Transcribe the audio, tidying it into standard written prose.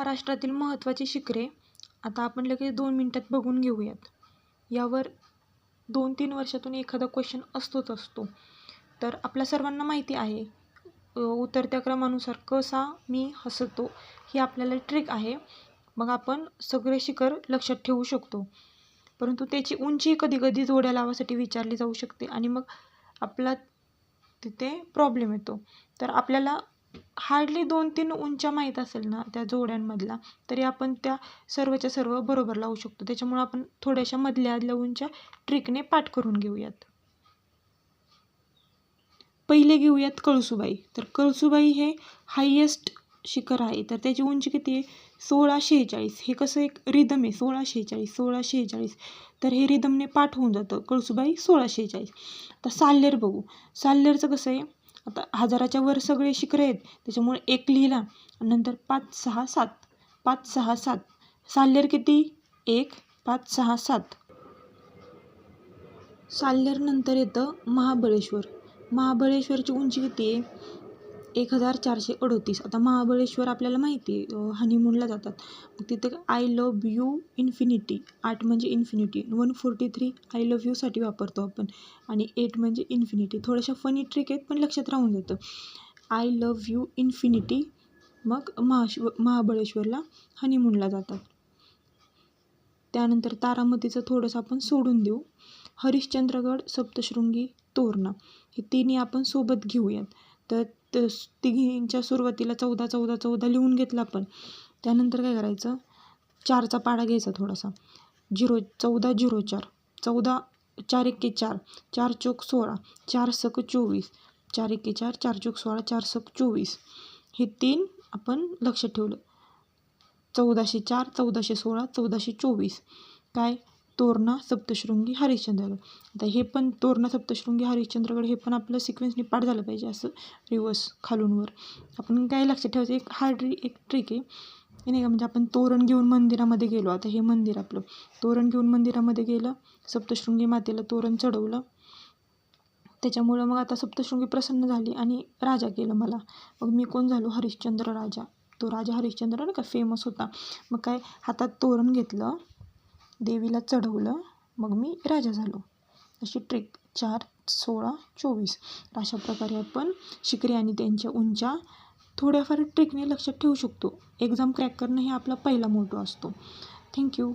महाराष्ट्रातील महत्त्वाची शिखरे आता आपण लगेच 2 मिनिटात बघून घेऊयात. यावर 2-3 वर्षातून एखादा क्वेश्चन असतो. तर आपल्या सर्वांना माहिती आहे उतरत्या क्रमानुसार कसा मी हसतो ही आपल्याला ट्रिक आहे. मग आपण सगळे शिखर लक्षात ठेवू शकतो. परंतु त्याची उंची कधी जोड्या लावासाठी विचारली जाऊ शकते आणि मग आपला तिथे प्रॉब्लेम येतो. तर आपल्याला हार्डली 2-3 उंच्या माहीत असेल ना त्या जोड्यांमधला, तरी आपण त्या सर्वच्या सर्व बरोबर लावू शकतो. त्याच्यामुळे आपण थोड्याशा मधल्या उंच्या ट्रिकने पाठ करून घेऊयात. पहिले घेऊयात कळसूबाई. तर कळसूबाई हे हायेस्ट शिखर आहे. तर त्याची उंची किती आहे? 1646. हे कसं एक रिदम आहे 1646. तर हे रिदमने पाठ होऊन जातं कळसूबाई 1646. आता साल्हेर बघू. साल्हेरचं कसं आहे? आता 1000च्या वर सगळे शिखर आहेत त्याच्यामुळे 1 लिहिला नंतर 5, 6, 7. 5, 6, 7. साल्हेर किती? 1, 5, 6, 7. साल्हेर नंतर येतं महाबळेश्वर. महाबळेश्वरची उंची किती आहे? 1438. आता महाबळेश्वर आपल्याला माहिती आहे हनीमूनला जातात. मग तिथे आय लव्ह यू इन्फिनिटी. 8 म्हणजे इन्फिनिटी. 143 आय लव्ह यूसाठी वापरतो आपण आणि 8 म्हणजे इन्फिनिटी. थोड्याशा फनी ट्रिक आहेत पण लक्षात राहून जातं. I love you infinity. मग महाबळेश्वरला हनीमूनला जातात. त्यानंतर तारामतीचं थोडंसं आपण सोडून देऊ. हरिश्चंद्रगड, सप्तशृंगी, तोरणा हे तिन्ही आपण सोबत घेऊयात. तर तिघींच्या सुरुवातीला 14 लिहून घेतलं आपण. त्यानंतर काय करायचं? 4चा पाडा घ्यायचा थोडासा. 14 04. 4 एके 4. 4 चौक 16. 4 सक 24. 4 एके 4. 4 चौक 16. 4 सक 24. हे 3 आपण लक्षात ठेवलं. 1404, 1416, 1424. काय? तोरणा, सप्तशृंगी, हरिश्चंद्रगड. आता हे पण तोरणा, सप्तशृंगी, हरिश्चंद्रगड हे पण आपलं सिक्वेन्सने पाठ झालं पाहिजे असं रिवर्स खालून वर. आपण काय लक्षात ठेवायचं? एक ट्रिक आहे नाही का, म्हणजे आपण तोरण घेऊन मंदिरामध्ये गेलो. आता हे मंदिर आपलं. तोरण घेऊन मंदिरामध्ये गेलं, सप्तशृंगी मातेला तोरण चढवलं. त्याच्यामुळं मग आता सप्तशृंगी प्रसन्न झाली आणि राजा केलं मला. मग मी कोण झालो? हरिश्चंद्र राजा. तो राजा हरिश्चंद्र का फेमस होता. मग काय हातात तोरण घेतलं, देवीला चढवलं, मग मी राजा झालो. अशी ट्रिक. 4, 16, 24. अशा प्रकारे आपण शिखरे आणि त्यांच्या उंच्या थोड्याफार ट्रिकने लक्षात ठेवू शकतो. एक्झाम क्रॅक करणं हे आपला पहिला मोटो असतो. थँक्यू.